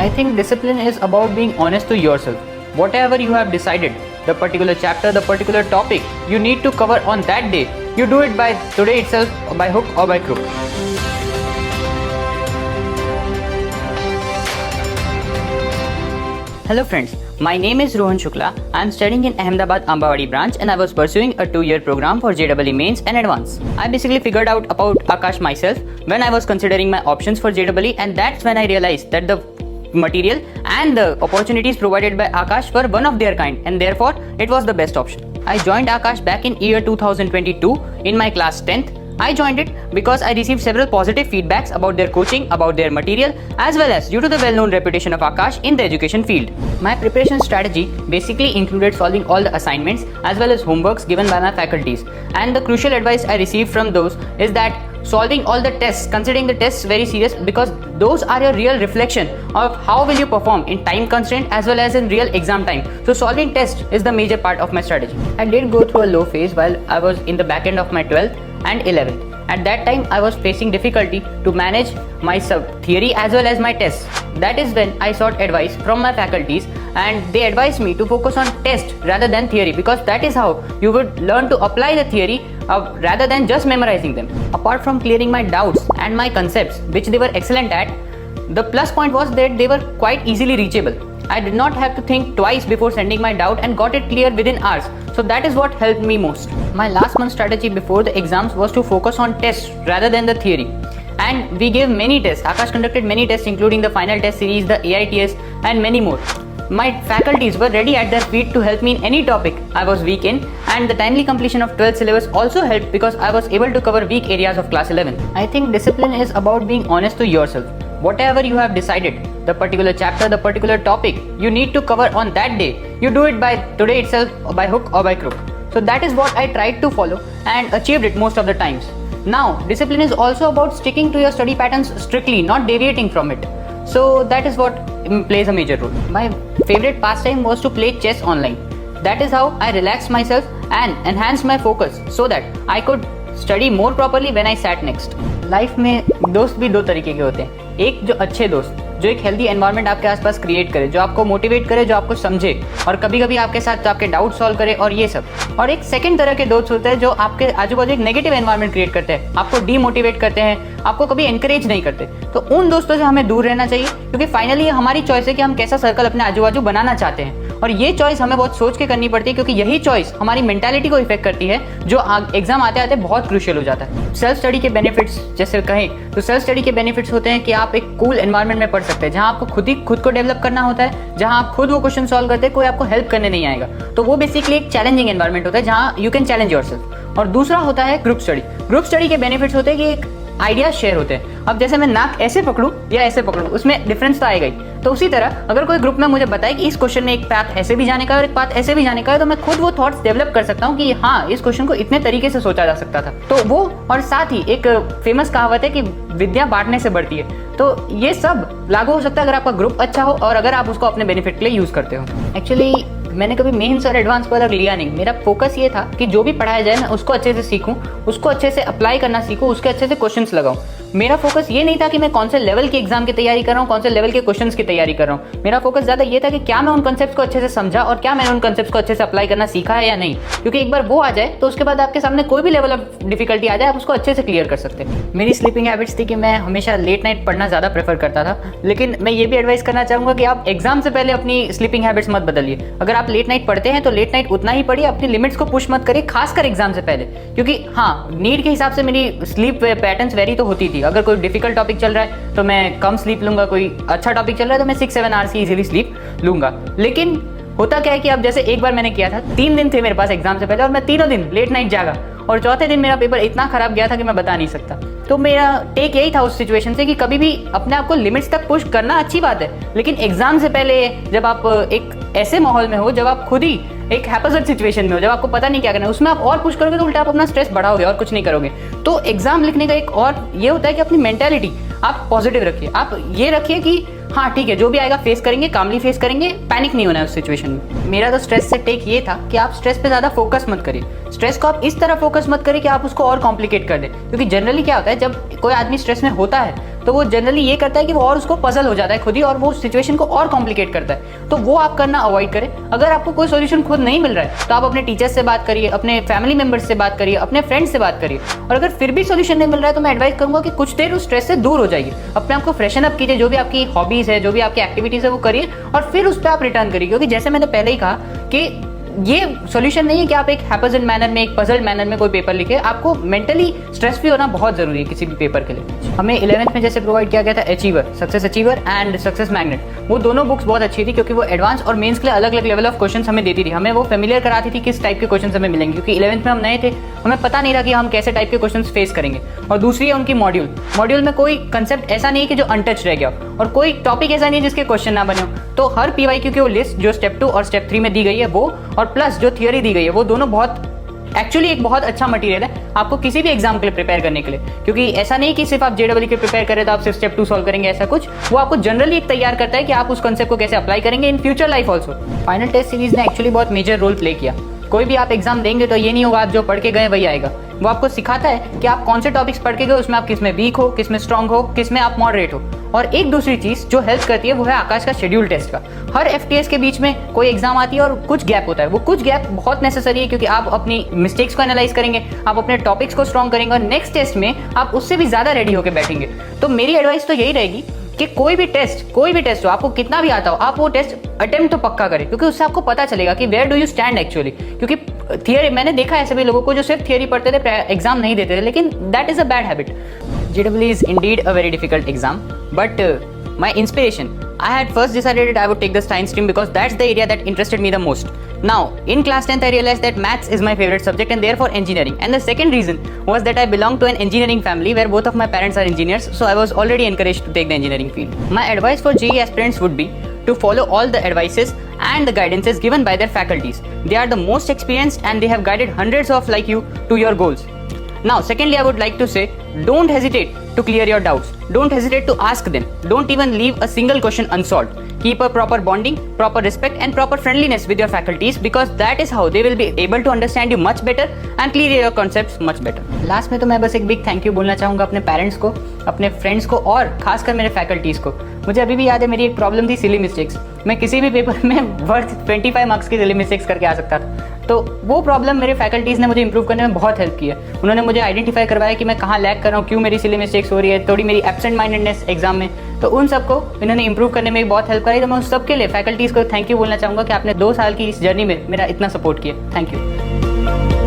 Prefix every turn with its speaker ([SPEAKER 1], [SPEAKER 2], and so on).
[SPEAKER 1] I think discipline is about being honest to yourself. Whatever you have decided, the particular chapter, the particular topic you need to cover on that day, you do it by today itself, by hook or by crook. Hello friends, my name is Rohan Shukla. I am studying in Ahmedabad Ambawadi branch and I was pursuing a 2-year program for JEE Mains and Advance. I basically figured out about Akash myself when I was considering my options for JEE, and that's when I realized that the material and the opportunities provided by Akash were one of their kind, and therefore it was the best option. I joined Akash back in year 2022 in my class 10th. I joined it because I received several positive feedbacks about their coaching, about their material, as well as due to the well-known reputation of Akash in the education field. My preparation strategy basically included solving all the assignments as well as homeworks given by my faculties. And the crucial advice I received from those is that solving all the tests, considering the tests very serious, because those are your real reflection of how will you perform in time constraint as well as in real exam time. So solving tests is the major part of my strategy. I did go through a low phase while I was in the back end of my 12th and 11th. At that time, I was facing difficulty to manage my theory as well as my tests. That is when I sought advice from my faculties, and they advised me to focus on test rather than theory, because that is how you would learn to apply the theory rather than just memorizing them. Apart from clearing my doubts and my concepts, which they were excellent at, the plus point was that they were quite easily reachable. I did not have to think twice before sending my doubt and got it clear within hours. So that is what helped me most. My last month strategy before the exams was to focus on tests rather than the theory. And we gave many tests. Akash conducted many tests, including the final test series, the AITS, and many more. My faculties were ready at their feet to help me in any topic I was weak in, and the timely completion of 12th syllabus also helped because I was able to cover weak areas of class 11. I think discipline is about being honest to yourself. Whatever you have decided, the particular chapter, the particular topic you need to cover on that day, you do it by today itself, by hook or by crook. So that is what I tried to follow and achieved it most of the times. Now, discipline is also about sticking to your study patterns strictly, not deviating from it. So that is what plays a major role. My favorite pastime was to play chess online. That is how I relaxed myself and enhanced my focus so that I could study more properly when I sat next. Life में दोस्त भी दो तरीके के होते हैं. एक जो अच्छे दोस्त, जो एक हेल्दी एनवायरनमेंट आपके आसपास क्रिएट करे, जो आपको मोटिवेट करे, जो आपको समझे और कभी कभी आपके साथ आपके डाउट सॉल्व करे और ये सब. और एक सेकंड तरह के दोस्त होते हैं जो आपके आजू बाजू एक नेगेटिव एनवायरनमेंट क्रिएट करते हैं, आपको डीमोटिवेट करते हैं, आपको कभी एनकरेज नहीं करते. तो उन दोस्तों से हमें दूर रहना चाहिए, क्योंकि फाइनली हमारी चॉइस है कि हम कैसा सर्कल अपने आजू बाजू बनाना चाहते हैं. और ये चॉइस हमें बहुत सोच के करनी पड़ती है, क्योंकि यही चॉइस हमारी मेंटालिटी को इफेक्ट करती है, जो एग्जाम आते आते बहुत क्रूशियल हो जाता है. सेल्फ स्टडी के बेनिफिट्स जैसे कहें तो सेल्फ स्टडी के बेनिफिट्स होते हैं कि आप एक कूल एनवायरनमेंट में पढ़ सकते हैं, जहां आपको खुद को डेवलप करना होता है, जहां आप खुद वो क्वेश्चन सॉल्व करते हैं, कोई आपको हेल्प करने नहीं आएगा. तो वो बेसिकली एक चैलेंजिंग एनवायरनमेंट होता है जहां यू कैन चैलेंज योरसेल्फ. और दूसरा होता है ग्रुप स्टडी. ग्रुप स्टडी के बेनिफिट्स होते हैं कि एक आइडियाज शेयर होते हैं. अब जैसे मैं नाक ऐसे पकड़ूं या ऐसे पकड़ूं, उसमें डिफरेंस तो आएगा ही. तो उसी तरह अगर कोई ग्रुप में मुझे बताए कि इस क्वेश्चन में एक पाथ ऐसे भी जाने का और एक पाथ ऐसे भी जाने का है, तो मैं खुद वो थॉट्स डेवलप कर सकता हूँ कि हाँ, इस क्वेश्चन को इतने तरीके से सोचा जा सकता था. तो वो, और साथ ही एक फेमस कहावत है कि विद्या बांटने से बढ़ती है. तो ये सब लागू हो सकता है अगर आपका ग्रुप अच्छा हो और अगर आप उसको अपने बेनिफिट के लिए यूज करते हो. एक्चुअली मैंने कभी मेंस और एडवांस पर अलग लिया नहीं. मेरा फोकस ये था कि जो भी पढ़ाया जाए मैं उसको अच्छे से सीखूं, उसको अच्छे से अप्लाई करना सीखूं, उसके अच्छे से क्वेश्चंस लगाऊं. मेरा फोकस ये नहीं था कि मैं कौन से लेवल के एग्जाम की तैयारी कर रहा हूँ, कौन से लेवल के क्वेश्चंस की तैयारी कर रहा हूँ. मेरा फोकस ज्यादा ये था कि क्या मैं उन कॉन्सेप्ट्स को अच्छे से समझा और क्या मैंने उन कॉन्सेप्ट्स को अच्छे से अप्लाई करना सीखा है या नहीं. क्योंकि एक बार वो आ जाए तो उसके बाद आपके सामने कोई भी लेवल ऑफ डिफिकल्टी आ जाए, आप उसको अच्छे से क्लियर कर सकते हैं. मेरी स्लीपिंग हैबिट्स थी कि मैं हमेशा लेट नाइट पढ़ना ज़्यादा प्रेफर करता था, लेकिन मैं ये भी एडवाइस करना चाहूँगा कि आप एग्जाम से पहले अपनी स्लीपिंग हैबिट्स मत बदलिए. अगर आप लेट नाइट पढ़ते हैं तो लेट नाइट उतना ही पढ़िए, अपनी लिमिट्स को पुश मत करिए, खासकर एग्जाम से पहले. क्योंकि हाँ, नीड के हिसाब से मेरी स्लीप पैटर्न्स वेरी तो होती थी. अगर कोई डिफिकल्ट टॉपिक चल रहा है तो मैं कम स्लीप लूंगा, कोई अच्छा टॉपिक चल रहा है तो मैं 6-7 आवर्स की इजीली स्लीप लूंगा. लेकिन होता क्या है कि अब जैसे एक बार मैंने किया था, 3 दिन थे मेरे पास एग्जाम से पहले और मैं तीनों दिन लेट नाइट जागा और चौथे दिन मेरा पेपर इतना खराब गया था कि मैं बता नहीं सकता. तो मेरा टेक यही था उस सिचुएशन से कि कभी भी अपने आप को लिमिट्स तक पुश करना अच्छी बात है, लेकिन एग्जाम से पहले जब आप एक ऐसे माहौल में हो, जब आप खुद ही एक हैपोजेट सिचुएशन में हो, जब आपको पता नहीं क्या करना है, उसमें आप और पुश करोगे तो उल्टा आप अपना स्ट्रेस बढ़ाओगे और कुछ नहीं करोगे. तो एग्जाम लिखने का एक और ये होता है कि अपनी मेंटालिटी आप पॉजिटिव रखिए. आप ये रखिए कि हाँ ठीक है, जो भी आएगा फेस करेंगे, कामली फेस करेंगे, पैनिक नहीं होना है उस सिचुएशन में. मेरा तो स्ट्रेस से टेक ये था कि आप स्ट्रेस पे ज़्यादा फोकस मत करिए. स्ट्रेस को आप इस तरह फोकस मत करिए कि आप उसको और कॉम्प्लिकेट कर दें. क्योंकि जनरली क्या होता है, जब कोई आदमी स्ट्रेस में होता है तो वो जनरली ये करता है कि वो और उसको पजल हो जाता है खुद ही और वो सिचुएशन को और कॉम्प्लिकेट करता है। तो वो आप करना अवॉइड करें। अगर आपको कोई सोल्यूशन खुद नहीं मिल रहा है तो आप अपने टीचर्स से बात करिए, अपने फैमिली मेंबर्स से बात करिए, अपने फ्रेंड्स से बात करिए। और अगर फिर भी सोल्यूशन नहीं मिल रहा है तो मैं एडवाइस करूंगा कि कुछ देर उस स्ट्रेस से दूर हो जाइए, अपने आप को फ्रेशन अप कीजिए, जो भी आपकी हॉबीज है, जो भी आपकी एक्टिविटीज है वो करिए और फिर उस पर आप रिटर्न करिए। क्योंकि जैसे मैंने पहले ही कहा कि ये सॉल्यूशन नहीं है कि आप एक हैपजन मैनर में, एक पजल्ड मैनर में कोई पेपर लिखे। आपको मेंटली स्ट्रेस फ्री होना बहुत जरूरी है किसी भी पेपर के लिए। हमें 11th में जैसे प्रोवाइड किया गया था achiever, success achiever and success magnet, वो दोनों बुक्स बहुत अच्छी थी क्योंकि वो एडवांस और मेंस के लिए अलग अलग लेवल ऑफ क्वेश्चंस हमें देती थी। हमें वो फेमिलियर कराती थी किस टाइप के क्वेश्चंस हमें मिलेंगे, क्योंकि 11th में हम नए थे, हमें पता नहीं था कि हम कैसे टाइप के क्वेश्चंस फेस करेंगे। और दूसरी है उनकी मॉड्यूल में कोई कंसेप्ट ऐसा नहीं है कि जो अनटच रह गया और कोई टॉपिक ऐसा नहीं है जिसके क्वेश्चन ना बने हो। तो हर PYQ की वो लिस्ट जो स्टेप 2 और स्टेप 3 में दी गई है वो, और प्लस जो थियरी दी गई है, वो दोनों एक्चुअली एक बहुत अच्छा मटेरियल है आपको किसी भी एग्जाम के लिए प्रिपेयर करने के लिए। क्योंकि ऐसा नहीं कि सिर्फ आप JEE के प्रिपेयर करें तो आप सिर्फ स्टेप 2 सॉल्व करेंगे, ऐसा कुछ। वो आपको जनरली एक तैयार करता है कि आप उस कॉन्सेप्ट को कैसे अप्लाई करेंगे in future life also. Final test series ने एक्चुअली बहुत मेजर रोल प्ले किया। कोई भी आप एग्जाम देंगे तो ये नहीं होगा आप जो पढ़ के गए वही आएगा। वो आपको सिखाता है कि आप कौन से टॉपिक्स पढ़ के गए, उसमें आप किस में वीक हो, किस में स्ट्रांग हो, किस में आप मॉडरेट हो। और एक दूसरी चीज जो हेल्प करती है वो है आकाश का शेड्यूल टेस्ट का। हर FTS के बीच में कोई एग्जाम आती है और कुछ गैप होता है। वो कुछ गैप बहुत नेसेसरी है क्योंकि आप अपनी मिस्टेक्स को एनालाइज करेंगे, आप अपने टॉपिक्स को स्ट्रांग करेंगे और नेक्स्ट टेस्ट में आप उससे भी ज्यादा रेडी होकर बैठेंगे। तो मेरी एडवाइस तो यही रहेगी कि कोई भी टेस्ट हो, आपको कितना भी आता हो, आप वो टेस्ट अटेम्प्ट तो पक्का करें, क्योंकि उससे आपको पता चलेगा कि where do you stand actually. क्योंकि थियरी, मैंने देखा है सभी लोगों को जो सिर्फ थियरी पढ़ते थे, एग्जाम नहीं देते थे, लेकिन that is a bad habit. JEE is indeed a very difficult exam, but my inspiration, I had first decided that I would take the science stream because that's the area that interested me the most. Now, in class 10th, I realized that maths is my favorite subject and therefore engineering. And the second reason was that I belong to an engineering family where both of my parents are engineers, so I was already encouraged to take the engineering field. My advice for JEE aspirants would be to follow all the advices and the guidances given by their faculties. They are the most experienced and they have guided hundreds of like you to your goals. Now, secondly, I would like to say, don't hesitate to clear your doubts. Don't hesitate to ask them. Don't even leave a single question unsolved. Keep a proper bonding, proper respect and proper friendliness with your faculties because that is how they will be able to understand you much better and clear your concepts much better. Last में तो मैं बस एक big thank you बोलना चाहूँगा अपने parents को, अपने फ्रेंड्स को और खासकर मेरे फैकल्टीज़ को। मुझे अभी भी याद है मेरी एक प्रॉब्लम थी सिली मिस्टेक्स। मैं किसी भी पेपर में वर्थ 25 मार्क्स की सिली मिस्टेक्स करके आ सकता था। तो वो प्रॉब्लम मेरे फैकल्टीज़ ने मुझे इंप्रूव करने में बहुत हेल्प की है। उन्होंने मुझे आइडेंटिफाई करवाया कि मैं कहाँ लैग कर रहा हूँ, क्यों मेरी सिली मिस्टेक्स हो रही है, थोड़ी मेरी एब्सेंट माइंडेडनेस एग्जाम में। तो उन सबको इन्होंने इंप्रूव करने में बहुत हेल्प करी। तो मैं उस सबके लिए फैकल्टीज़ को थैंक यू बोलना चाहूँगा कि आपने 2 साल की इस जर्नी में मेरा इतना सपोर्ट किया। Thank you.